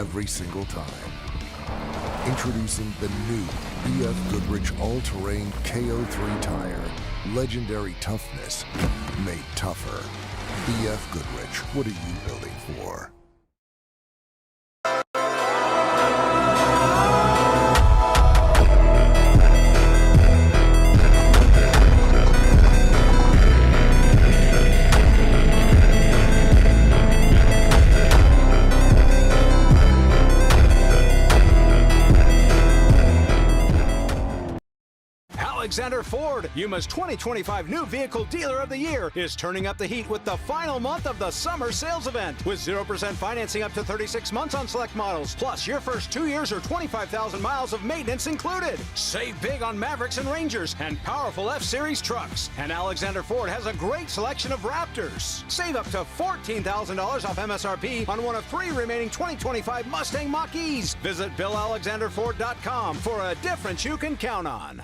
every single time. Introducing the new BF Goodrich All-Terrain KO3 tire. Legendary toughness made tougher. BF Goodrich, what are you building for? Alexander Ford, Yuma's 2025 New Vehicle Dealer of the Year, is turning up the heat with the final month of the summer sales event. With 0% financing up to 36 months on select models, plus your first 2 years or 25,000 miles of maintenance included. Save big on Mavericks and Rangers and powerful F-Series trucks. And Alexander Ford has a great selection of Raptors. Save up to $14,000 off MSRP on one of 3 remaining 2025 Mustang Mach-E's. Visit BillAlexanderFord.com for a difference you can count on.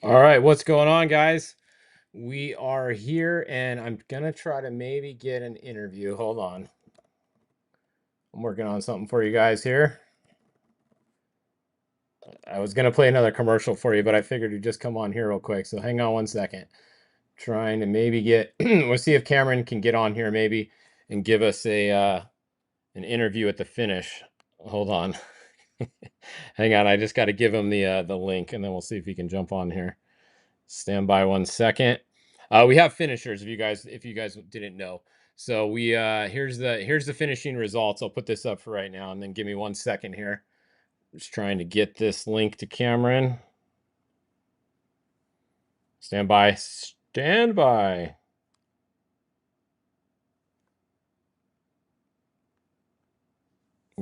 All right, what's going on, guys? We are here, and I'm gonna try to maybe get an interview. Hold on. I'm working on something for you guys here. I was gonna play another commercial for you, but I figured you'd just come on here real quick. So hang on one second. Trying to maybe get we'll see if Cameron can get on here maybe and give us a an interview at the finish. Hold on. Hang on, I just got to give him the link, and then we'll see if he can jump on here. Stand by one second. We have finishers if you guys didn't know. So we here's the finishing results. I'll put this up for right now, and then give me 1 second here. Just trying to get this link to Cameron. Stand by. Stand by.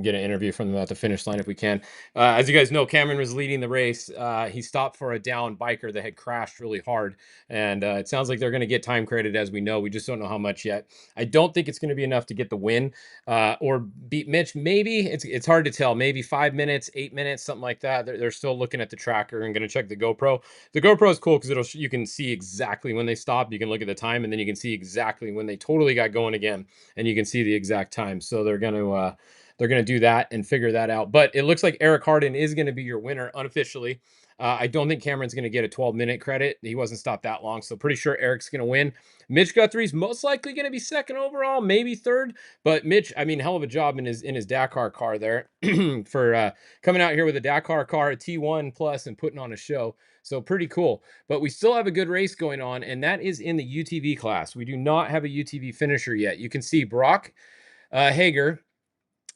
Get an interview from them at the finish line if we can. As you guys know, Cameron was leading the race. He stopped for a down biker that had crashed really hard, and it sounds like they're going to get time credit, as we know. We just don't know how much yet. I don't think it's going to be enough to get the win or beat Mitch. Maybe it's hard to tell. Maybe 5 minutes, 8 minutes, something like that. They're still looking at the tracker and going to check the GoPro. The GoPro is cool because you can see exactly when they stop. You can look at the time, and then you can see exactly when they totally got going again, and you can see the exact time. So they're going to do that and figure that out. But it looks like Eric Harden is going to be your winner unofficially. I don't think Cameron's going to get a 12-minute credit. He wasn't stopped that long, so pretty sure Eric's going to win. Mitch Guthrie's most likely going to be second overall, maybe third. But Mitch, I mean, hell of a job in his Dakar car there for coming out here with a Dakar car, a T1 Plus, and putting on a show. So pretty cool. But we still have a good race going on, and that is in the UTV class. We do not have a UTV finisher yet. You can see Brock Hager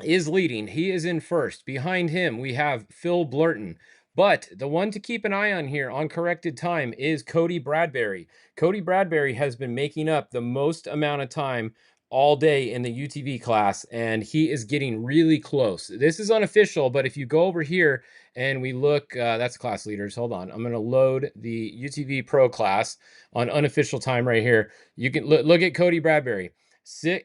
is leading. He is in first. Behind him, we have Phil Blurton. But the one to keep an eye on here on corrected time is Cody Bradbury. Cody Bradbury has been making up the most amount of time all day in the UTV class, and he is getting really close. This is unofficial, but if you go over here and we look, that's class leaders. Hold on. I'm going to load the UTV Pro class on unofficial time right here. You can look at Cody Bradbury.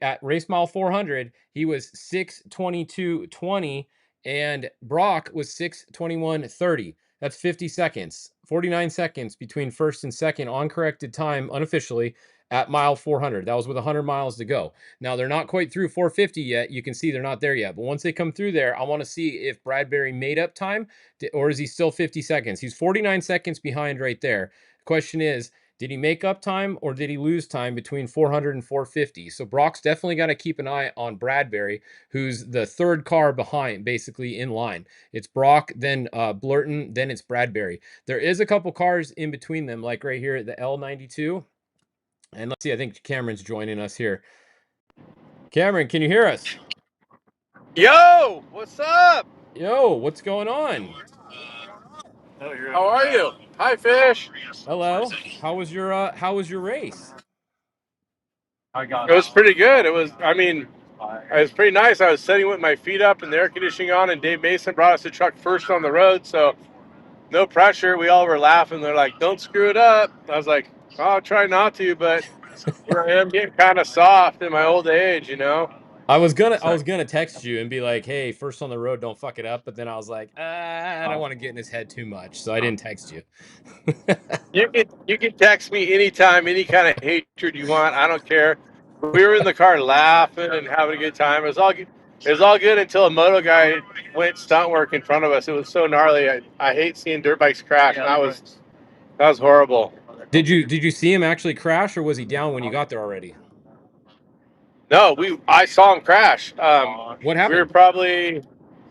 At race mile 400, he was 6:22:20, and Brock was 6:21:30. That's 50 seconds, 49 seconds between first and second on corrected time unofficially at mile 400. That was with 100 miles to go. Now, they're not quite through 450 yet. You can see they're not there yet. But once they come through there, I want to see if Bradbury made up time, or is he still 50 seconds? He's 49 seconds behind right there. The question is, did he make up time or did he lose time between 400 and 450? So Brock's definitely got to keep an eye on Bradbury, who's the third car behind, basically in line. It's Brock, then Blurton, then it's Bradbury. There is a couple cars in between them, like right here at the L92. And let's see, I think Cameron's joining us here. Cameron, can you hear us? Yo, what's up? Yo, what's going on? How are you? Hi, Fish. Hello. How was your race? It was pretty good. It was pretty nice. I was sitting with my feet up and the air conditioning on, and Dave Mason brought us the truck first on the road, so no pressure. We all were laughing. They're like, "Don't screw it up." I was like, "Oh, I'll try not to," but here I am getting kind of soft in my old age, you know. I was gonna text you and be like, "Hey, first on the road, don't fuck it up." But then I was like, I don't want to get in his head too much, so I didn't text you. You can text me anytime, any kind of hatred you want. I don't care. We were in the car laughing and having a good time. It was all good. It was all good until a moto guy went stunt work in front of us. It was so gnarly. I hate seeing dirt bikes crash. And that was horrible. Did you see him actually crash, or was he down when you got there already? No, I saw him crash. What We were happened? probably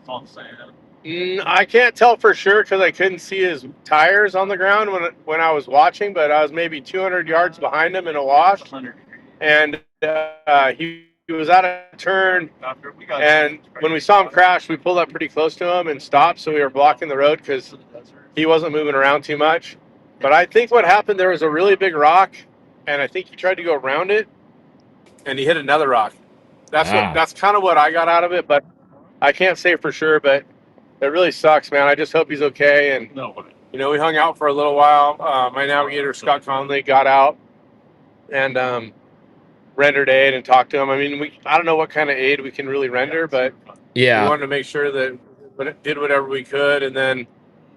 I can't tell for sure because I couldn't see his tires on the ground when I was watching, but I was maybe 200 yards behind him in a wash, and he was out of turn. And when we saw him crash, we pulled up pretty close to him and stopped, so we were blocking the road because he wasn't moving around too much. But I think what happened, there was a really big rock, and I think he tried to go around it, and he hit another rock. Ah, That's kind of what I got out of it, but I can't say for sure. But it really sucks, man. I just hope he's okay. And we hung out for a little while. My navigator Scott Conley got out and rendered aid and talked to him. I mean, I don't know what kind of aid we can really render, but we yeah. wanted to make sure that we did whatever we could. And then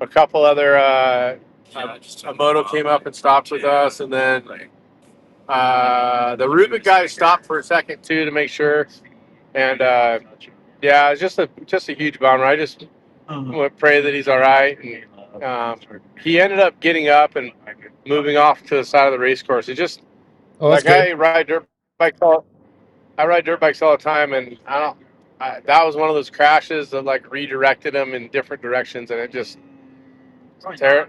a couple other a moto came up and stopped with us, and then the Rubik guy stopped for a second too to make sure. And yeah, it's just a huge bummer. I just pray that he's all right. And he ended up getting up and moving off to the side of the race course. It just Oh, that's like good. I ride dirt bikes all the time, and that was one of those crashes that like redirected him in different directions, and it just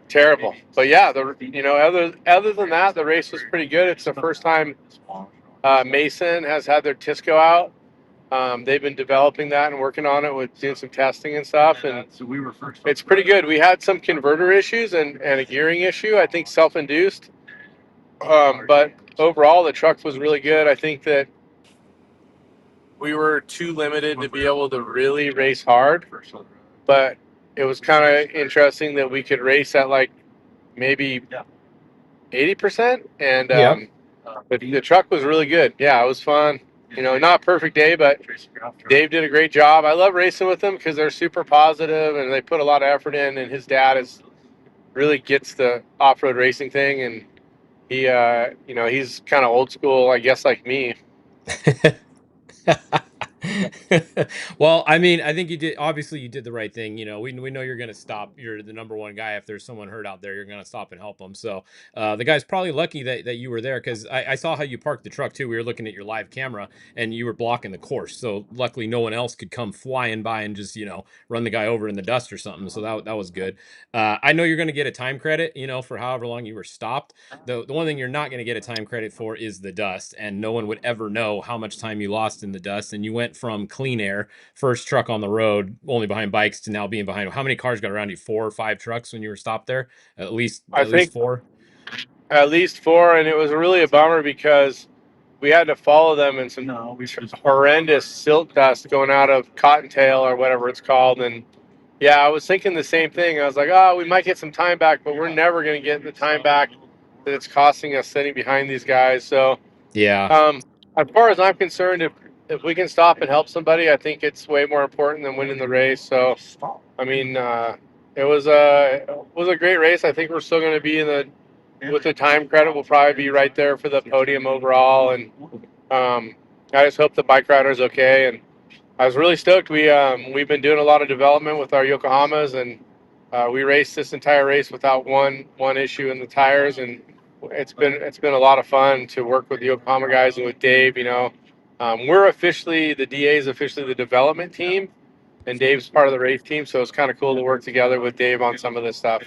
terrible. But yeah, other than that, the race was pretty good. It's the first time Mason has had their Tisco out. They've been developing that and working on it with doing some testing and stuff, and it's pretty good. We had some converter issues and a gearing issue, I think self-induced, but overall the truck was really good. I think that we were too limited to be able to really race hard, but it was kind of interesting that we could race at like maybe 80%, and Yeah. the truck was really good. Yeah, it was fun. Not a perfect day, but Dave did a great job. I love racing with them because they're super positive and they put a lot of effort in. And his dad really gets the off-road racing thing, and he's kind of old school, I guess, like me. Well, I mean, I think you did the right thing. We know you're going to stop. You're the number one guy. If there's someone hurt out there, you're going to stop and help them. So the guy's probably lucky that you were there, because I saw how you parked the truck too. We were looking at your live camera and you were blocking the course. So luckily no one else could come flying by and just, run the guy over in the dust or something. So that was good. I know you're going to get a time credit, for however long you were stopped. The one thing you're not going to get a time credit for is the dust, and no one would ever know how much time you lost in the dust. And you went from clean air, first truck on the road, only behind bikes, to now being behind. How many cars got around you? 4 or 5 trucks when you were stopped there? At least I at least think four. at least four, and it was really a bummer because we had to follow them in some horrendous silt dust going out of Cottontail or whatever it's called. And yeah, I was thinking the same thing. I was like, oh, we might get some time back, but we're never going to get the time back that it's costing us sitting behind these guys. So, Yeah. um, as far as I'm concerned, if we can stop and help somebody, I think it's way more important than winning the race. So, I mean, it was a great race. I think we're still going to be with the time credit. We'll probably be right there for the podium overall. And I just hope the bike rider's okay. And I was really stoked. We've been doing a lot of development with our Yokohamas, and we raced this entire race without one issue in the tires, and it's been a lot of fun to work with the Yokohama guys and with Dave. The DA is officially the development team, and Dave's part of the race team, so it's kind of cool to work together with Dave on some of this stuff.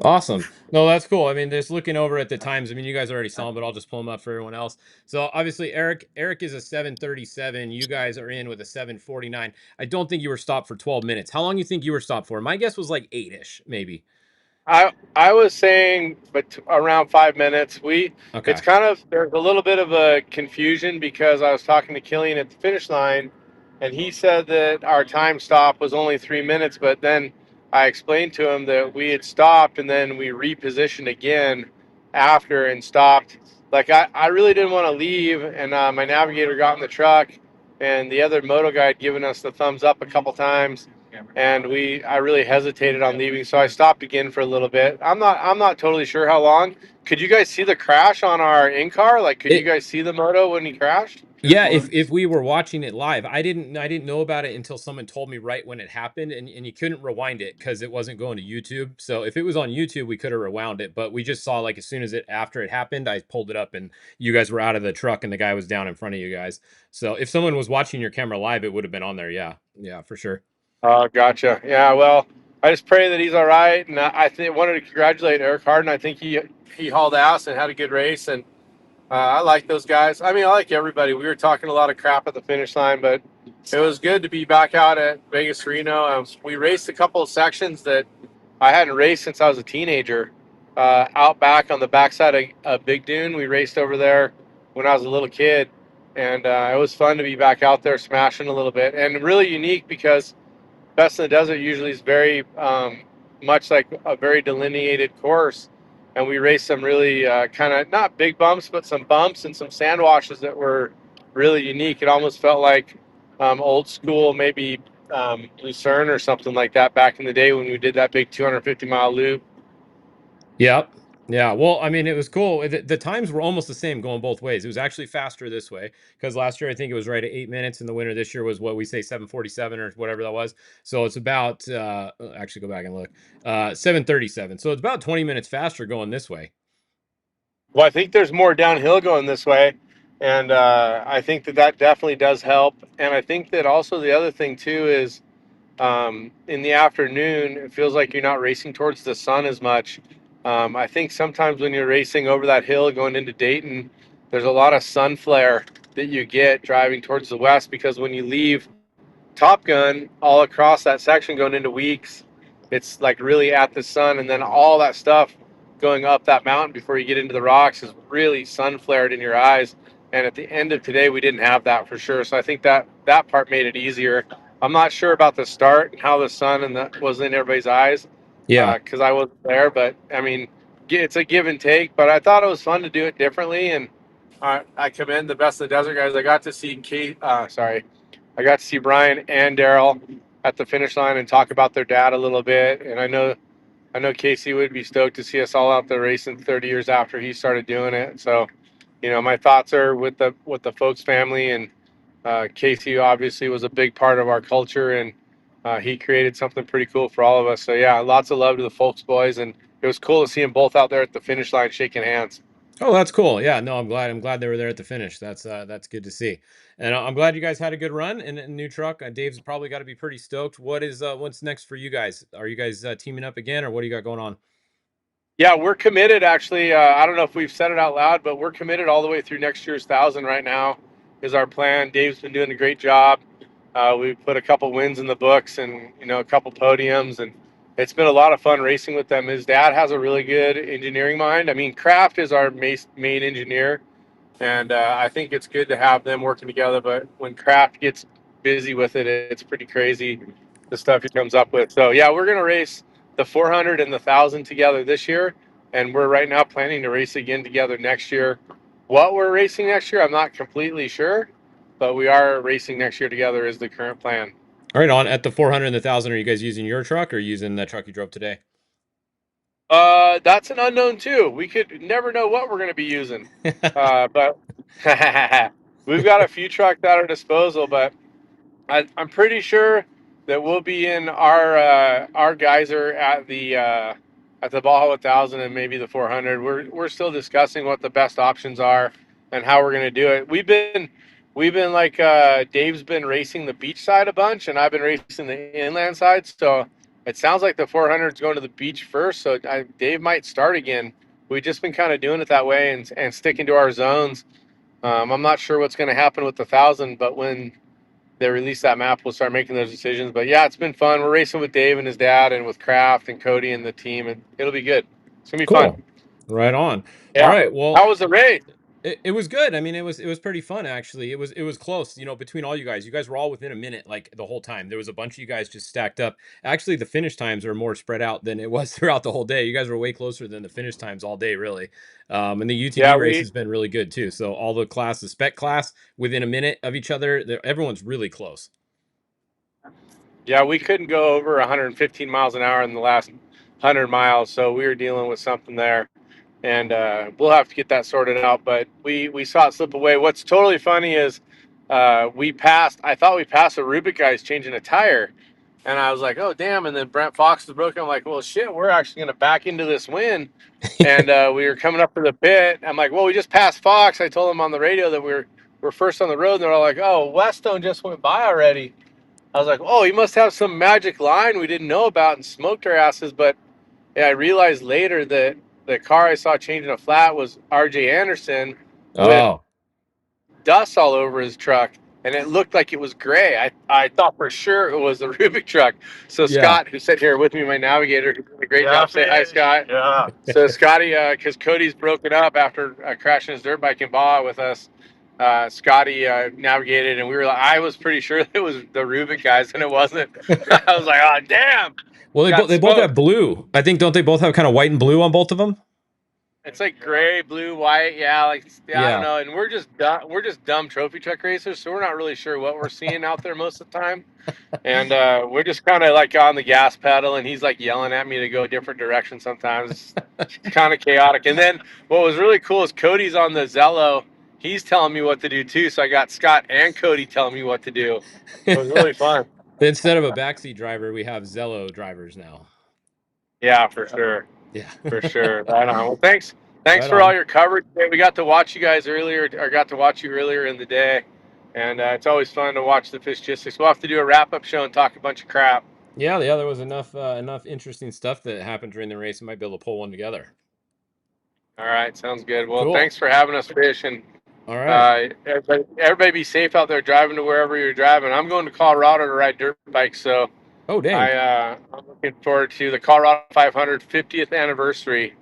Awesome. No, that's cool. I mean, just looking over at the times. I mean, you guys already saw them, but I'll just pull them up for everyone else. So obviously, Eric is a 7:37. You guys are in with a 7:49. I don't think you were stopped for 12 minutes. How long you think you were stopped for? My guess was like 8-ish, maybe. I was saying, but around 5 minutes. It's Okay. kind of there's a little bit of a confusion because I was talking to Killian at the finish line, and he said that our time stop was only 3 minutes, but then I explained to him that we had stopped and then we repositioned again after and stopped. Like I really didn't want to leave, and my navigator got in the truck, and the other moto guy had given us the thumbs up a couple times, and I really hesitated on leaving, so I stopped again for a little bit. I'm not totally sure how long. Could you guys see the crash on our in-car? Like, could you It guys see the moto when he crashed? Yeah, if we were watching it live, I didn't know about it until someone told me right when it happened, and you couldn't rewind it because it wasn't going to YouTube. So if it was on YouTube, we could have rewound it, but we just saw like as soon as it after it happened, I pulled it up and you guys were out of the truck and the guy was down in front of you guys. So if someone was watching your camera live, it would have been on there. Yeah, yeah, for sure. Oh, gotcha. Yeah, well, I just pray that he's all right, and wanted to congratulate Eric Harden. I think he hauled ass and had a good race, and I like those guys. I mean, I like everybody. We were talking a lot of crap at the finish line, but it was good to be back out at Vegas Reno. We raced a couple of sections that I hadn't raced since I was a teenager. Out back on the backside of Big Dune, we raced over there when I was a little kid, and it was fun to be back out there smashing a little bit, and really unique because Best in the Desert usually is very much like a very delineated course, and we raced some really kind of not big bumps, but some bumps and some sand washes that were really unique. It almost felt like old school, maybe Lucerne or something like that back in the day when we did that big 250-mile loop. Yep. Yeah. Well, I mean, it was cool. The times were almost the same going both ways. It was actually faster this way because last year I think it was right at 8 minutes, and the winner this year was what we say 7:47 or whatever that was. So it's about actually go back and look 7:37. So it's about 20 minutes faster going this way. Well, I think there's more downhill going this way, and I think that definitely does help. And I think that also the other thing too is in the afternoon, it feels like you're not racing towards the sun as much. I think sometimes when you're racing over that hill going into Dayton, there's a lot of sun flare that you get driving towards the west because when you leave Top Gun all across that section going into Weeks, it's like really at the sun, and then all that stuff going up that mountain before you get into the rocks is really sun flared in your eyes. And at the end of today, we didn't have that for sure. So I think that part made it easier. I'm not sure about the start and how the sun and that was in everybody's eyes Yeah. because I wasn't there. But I mean, it's a give and take. But I thought it was fun to do it differently, and I commend the Best of the Desert guys. I got to see I got to see Brian and Daryl at the finish line and talk about their dad a little bit. And I know Casey would be stoked to see us all out there racing 30 years after he started doing it. So, my thoughts are with the Folks family, and Casey obviously was a big part of our culture, and he created something pretty cool for all of us. So yeah, lots of love to the Folks boys, and it was cool to see them both out there at the finish line shaking hands. Oh, that's cool. Yeah, no, I'm glad. I'm glad they were there at the finish. That's good to see, and I'm glad you guys had a good run in a new truck. Dave's probably got to be pretty stoked. What's next for you guys? Are you guys teaming up again, or what do you got going on? Yeah, we're committed actually. I don't know if we've said it out loud, but we're committed all the way through next year's 1,000 right now is our plan. Dave's been doing a great job. We put a couple wins in the books and, a couple podiums, and it's been a lot of fun racing with them. His dad has a really good engineering mind. I mean, Kraft is our main engineer, and I think it's good to have them working together. But when Kraft gets busy with it, it's pretty crazy the stuff he comes up with. So yeah, we're gonna race the 400 and the 1,000 together this year, and we're right now planning to race again together next year. What we're racing next year, I'm not completely sure, but we are racing next year together is the current plan. All right, on at the 400 and the 1,000. Are you guys using your truck or using the truck you drove today? That's an unknown too. We could never know what we're going to be using. But we've got a few trucks at our disposal, but I'm pretty sure that we'll be in our geyser at the Baja 1000 and maybe the 400. We're still discussing what the best options are and how we're going to do it. we've been like Dave's been racing the beach side a bunch, and I've been racing the inland side. So it sounds like the 400 is going to the beach first. So Dave might start again. We've just been kind of doing it that way and sticking to our zones. I'm not sure what's going to happen with the 1,000, but when they release that map, we'll start making those decisions. But yeah, it's been fun. We're racing with Dave and his dad, and with Kraft and Cody and the team, and it'll be good. It's gonna be Cool. fun. Right on. All Yeah. right. Well, How was the race? it was good. I mean, it was pretty fun actually. It was close. Between all you guys. You guys were all within a minute like the whole time. There was a bunch of you guys just stacked up. Actually, the finish times are more spread out than it was throughout the whole day. You guys were way closer than the finish times all day, really. And the UTV Yeah, race has been really good too. So all the spec class within a minute of each other. Everyone's really close. we couldn't go over 115 miles an hour in the last 100 miles, so we were dealing with something there, and we'll have to get that sorted out. But we saw it slip away. What's totally funny is we passed. I thought we passed a Rubik guys changing a tire, and I was like, oh damn! And then Brent Fox was broken. I'm like, well shit, we're actually gonna back into this win. And we were coming up to the pit. I'm like, well, we just passed Fox. I told them on the radio that we're first on the road. And they're all like, oh, Westone just went by already. I was like, oh, he must have some magic line we didn't know about and smoked our asses. But yeah, I realized later that the car I saw changing a flat was RJ Anderson with Oh. dust all over his truck, and it looked like it was gray. I thought for sure it was a Rubik truck. So Yeah. Scott, who's sitting here with me, my navigator, who did a great job. Say hi, Scott. Yeah. So Scotty, because Cody's broken up after crashing his dirt bike in Baja with us, Scotty navigated, and I was pretty sure it was the Rubik guys, and it wasn't. I was like, oh damn. Well, they both have blue. I think, don't they both have kind of white and blue on both of them? It's like gray, blue, white. Yeah, I Yeah. don't know. And we're just dumb trophy truck racers, so we're not really sure what we're seeing out there most of the time. And we're just kind of like on the gas pedal, and he's like yelling at me to go a different direction sometimes. It's kind of chaotic. And then what was really cool is Cody's on the Zello. He's telling me what to do too. So I got Scott and Cody telling me what to do. It was really fun. Instead of a backseat driver, we have Zello drivers now. Yeah, for sure. Yeah. For sure. Right on. Well, thanks Right for on. all your coverage. We got to watch you guys earlier, or got to watch you earlier in the day, and it's always fun to watch the Fishgistics. We'll have to do a wrap-up show and talk a bunch of crap. Yeah, there was enough interesting stuff that happened during the race. We might be able to pull one together. All right, sounds good. Well, Cool. thanks for having us, Fish, and All right. everybody be safe out there driving to wherever you're driving. I'm going to Colorado to ride dirt bikes, so Oh, dang. I'm looking forward to the Colorado 500 50th anniversary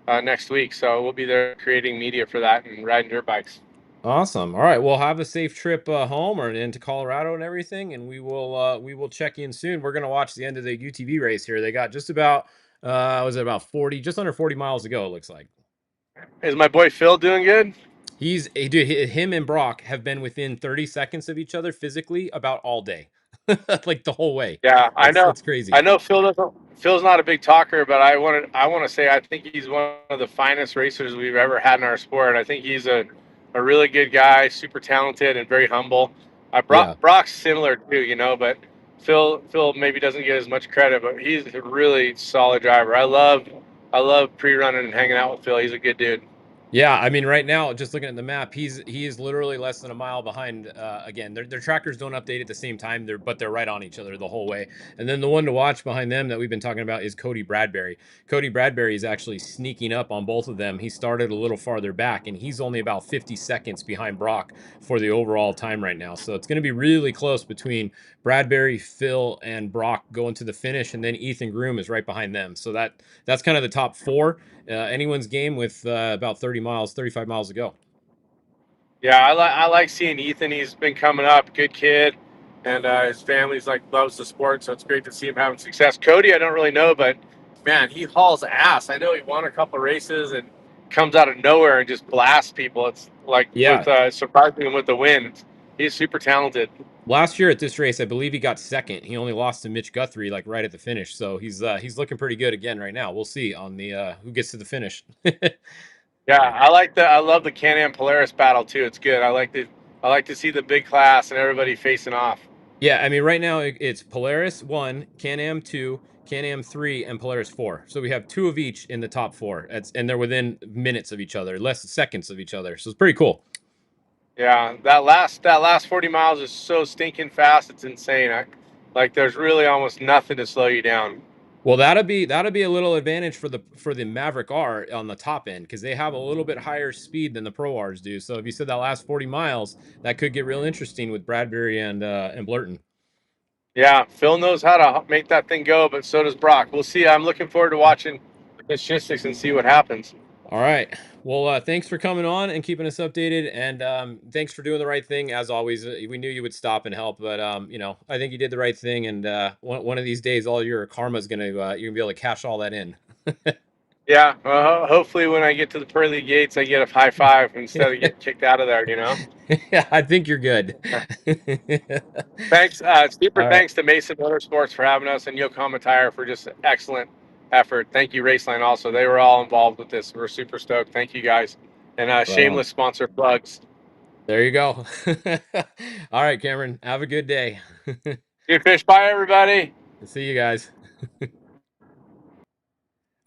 next week. So we'll be there creating media for that and riding dirt bikes. Awesome. All right. Well, have a safe trip home or into Colorado and everything, and we will check in soon. We're gonna watch the end of the UTV race here. They got just about was it about 40, just under 40 miles to go, it looks like. Is my boy Phil doing good? Dude, him and Brock have been within 30 seconds of each other physically about all day. Like the whole way. Yeah, I know. That's crazy. I know Phil's not a big talker, but I want to say I think he's one of the finest racers we've ever had in our sport. I think he's a really good guy, super talented and very humble. Brock's similar too, but Phil maybe doesn't get as much credit, but he's a really solid driver. I love pre-running and hanging out with Phil. He's a good dude. Yeah, I mean, right now, just looking at the map, he is literally less than a mile behind. Again, their trackers don't update at the same time, but they're right on each other the whole way. And then the one to watch behind them that we've been talking about is Cody Bradbury. Cody Bradbury is actually sneaking up on both of them. He started a little farther back, and he's only about 50 seconds behind Brock for the overall time right now. So it's going to be really close between Bradbury, Phil, and Brock going to the finish, and then Ethan Groom is right behind them. So that's kind of the top four. Anyone's game with about 35 miles to go. Yeah, I like seeing Ethan. He's been coming up, good kid, and his family's loves the sport, so it's great to see him having success. Cody, I don't really know, but man, he hauls ass. I know he won a couple races and comes out of nowhere and just blasts people. It's like with surprising him with the win. He's super talented. Last year at this race, I believe he got second. He only lost to Mitch Guthrie right at the finish. So he's looking pretty good again right now. We'll see on the who gets to the finish. Yeah, I love the Can-Am Polaris battle too. It's good. I like to see the big class and everybody facing off. Yeah, I mean right now it's Polaris 1, Can-Am 2, Can-Am 3, and Polaris 4. So we have 2 of each in the top 4. And they're within minutes of each other, less seconds of each other. So it's pretty cool. Yeah, that last 40 miles is so stinking fast. It's insane. Like there's really almost nothing to slow you down. Well, that'll be a little advantage for the Maverick R on the top end because they have a little bit higher speed than the Pro Rs do. So if you said that last 40 miles, that could get real interesting with Bradbury and Blurton. Yeah, Phil knows how to make that thing go, but so does Brock. We'll see. I'm looking forward to watching Fishgistics and see what happens. All right. Well, thanks for coming on and keeping us updated, and thanks for doing the right thing as always. We knew you would stop and help, but I think you did the right thing. And one of these days, all your karma's gonna you're gonna be able to cash all that in. Yeah, hopefully when I get to the pearly gates, I get a high five instead of getting kicked out of there. Yeah, I think you're good. Thanks, super All right. thanks to Mason Motorsports for having us and Yokohama Tire for just excellent effort. Thank you, Raceline, also. They were all involved with this. We're super stoked. Thank you guys. And Right on. shameless sponsor plugs. There you go. All right, Cameron. Have a good day. Good fish. Bye, everybody. See you guys.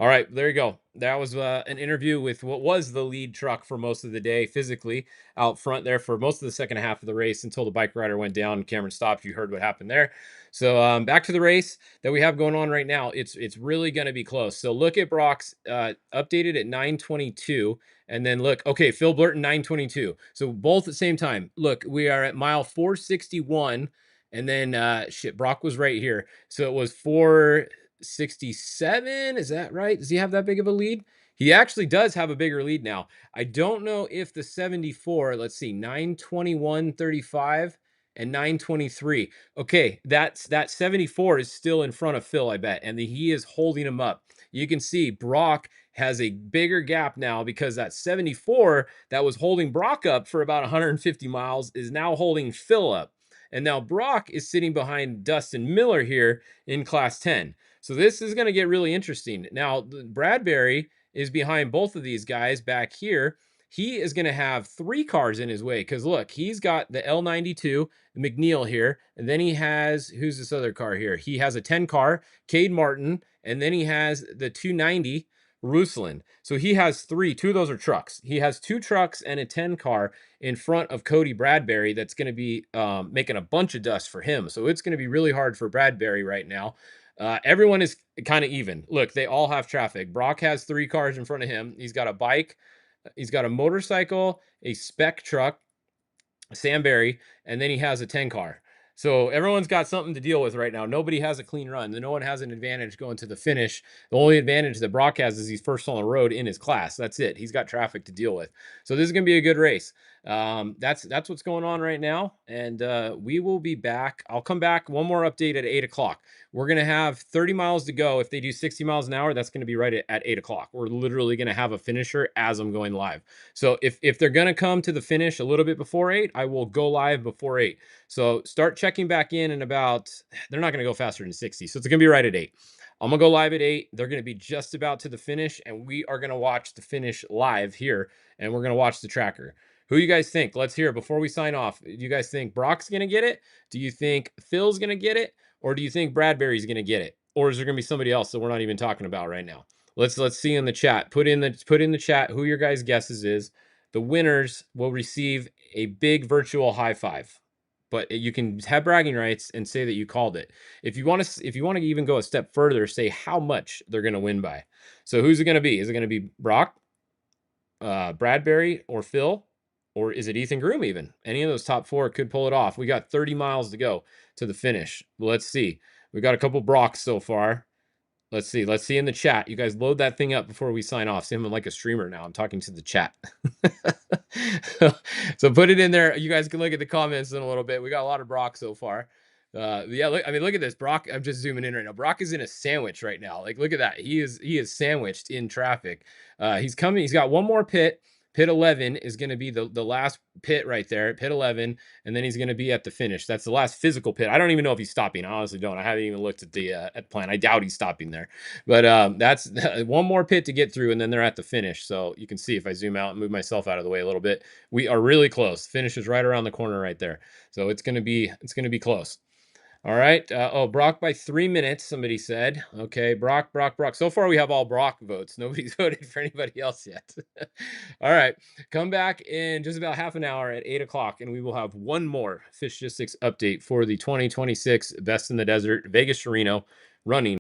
All right, there you go. That was an interview with what was the lead truck for most of the day, physically out front there for most of the second half of the race until the bike rider went down. Cameron stopped. You heard what happened there. So back to the race that we have going on right now. It's really going to be close. So look at Brock's updated at 9:22, and then look. Okay, Phil Blurton 9:22. So both at the same time. Look, we are at mile 461, and then shit, Brock was right here. So it was 467. Is that right? Does he have that big of a lead? He actually does have a bigger lead now. I don't know if the 74, let's see, 921.35 and 923. Okay, that 74 is still in front of Phil, I bet, and he is holding him up. You can see Brock has a bigger gap now because that 74 that was holding Brock up for about 150 miles is now holding Phil up. And now Brock is sitting behind Dustin Miller here in class 10. So this is going to get really interesting. Now, Bradbury is behind both of these guys back here. He is going to have 3 cars in his way because look, he's got the L92 McNeil here, and then he has, who's this other car here? He has a 10 car, Cade Martin, and then he has the 290 Ruslan. So he has 3. 2 of those are trucks. He has 2 trucks and a 10 car in front of Cody Bradbury that's going to be making a bunch of dust for him. So it's going to be really hard for Bradbury right now. Everyone is kind of even. Look, they all have traffic. Brock has 3 cars in front of him. He's got a bike, he's got a motorcycle, a spec truck, Sam Barry, and then he has a 10 car. So everyone's got something to deal with right now. Nobody has a clean run. No one has an advantage going to the finish. The only advantage that Brock has is he's first on the road in his class. That's it. He's got traffic to deal with. So this is going to be a good race. That's what's going on right now. And we will be back. I'll come back. One more update at 8 o'clock. We're going to have 30 miles to go. If they do 60 miles an hour, that's going to be right at 8 o'clock. We're literally going to have a finisher as I'm going live. So if they're going to come to the finish a little bit before 8, I will go live before 8. So start checking back in about, they're not going to go faster than 60. So it's going to be right at 8. I'm going to go live at 8. They're going to be just about to the finish, and we are going to watch the finish live here, and we're going to watch the tracker. Who you guys think? Let's hear before we sign off. Do you guys think Brock's going to get it? Do you think Phil's going to get it? Or do you think Bradbury's going to get it? Or is there going to be somebody else that we're not even talking about right now? Let's see in the chat. Put in the chat who your guys' guesses is. The winners will receive a big virtual high five. But you can have bragging rights and say that you called it. If you want to even go a step further, say how much they're going to win by. So who's it going to be? Is it going to be Brock, Bradbury, or Phil? Or is it Ethan Groom even? Any of those top 4 could pull it off. We got 30 miles to go to the finish. Let's see. We got a couple Brocks so far. Let's see. Let's see in the chat. You guys load that thing up before we sign off. See, I'm like a streamer now. I'm talking to the chat. So put it in there. You guys can look at the comments in a little bit. We got a lot of Brock so far. Yeah, look at this. Brock, I'm just zooming in right now. Brock is in a sandwich right now. Like, look at that. He is sandwiched in traffic. He's coming. He's got one more pit. Pit 11 is going to be the last pit right there, pit 11, and then he's going to be at the finish. That's the last physical pit. I don't even know if he's stopping. I honestly don't. I haven't even looked at the plan. I doubt he's stopping there. But that's one more pit to get through, and then they're at the finish. So you can see if I zoom out and move myself out of the way a little bit, we are really close. Finish is right around the corner right there. So it's going to be close. All right. Oh, Brock by 3 minutes, somebody said. Okay, Brock. So far, we have all Brock votes. Nobody's voted for anybody else yet. All right. Come back in just about half an hour at 8 o'clock, and we will have one more Fishgistics update for the 2026 Best in the Desert Vegas to Reno running.